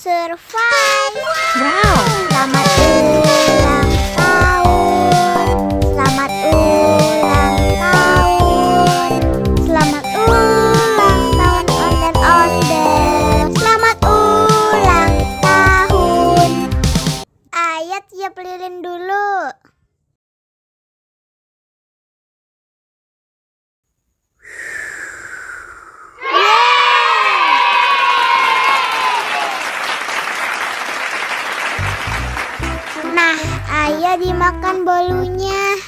survive. Wow. Selamat ulang tahun. Selamat ulang tahun. Selamat ulang tahun ondel-ondel. Selamat ulang tahun. Ayo tiup lilin dulu. Nah, ayo dimakan bolunya.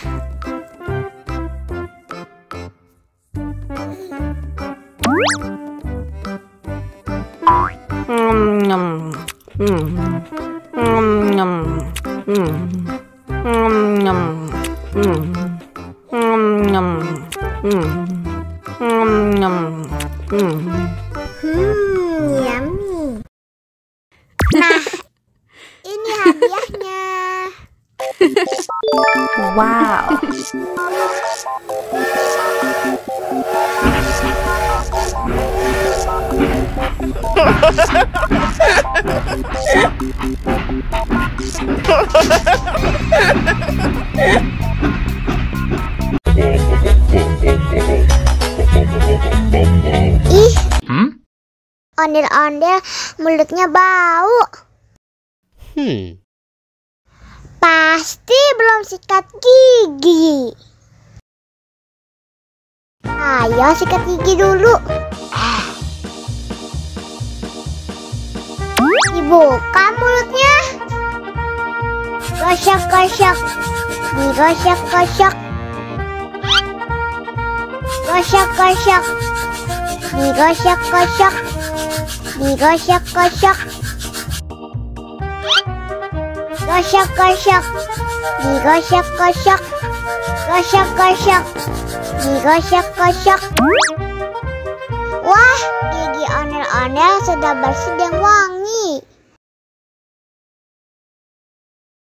Yummy. Nah, ini hadiahnya. Wow. Ih, ondel-ondel mulutnya bau. Pasti belum sikat gigi. Ayo sikat gigi dulu. Dibuka mulutnya. Gosok-gosok. Digosok-gosok. Gosok-gosok. Digosok-gosok. Digosok-gosok. Gosok-gosok. Digosok-gosok. Gosok-gosok. Digosok-gosok. Wah, gigi ondel-ondel sudah bersih dan wangi.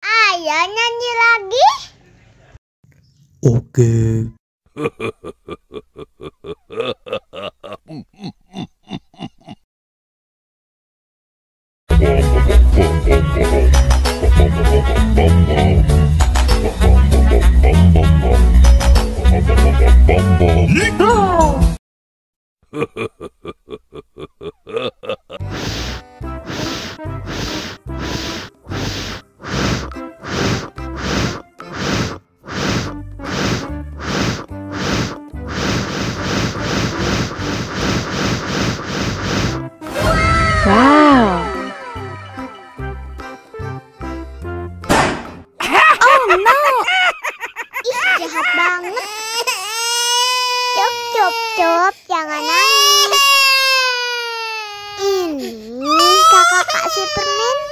Ayo nyanyi lagi. Oke. Wow. Oh no. Ih, jahat banget. Cup, cup, cup, jangan nangis. Ini kakak Superman.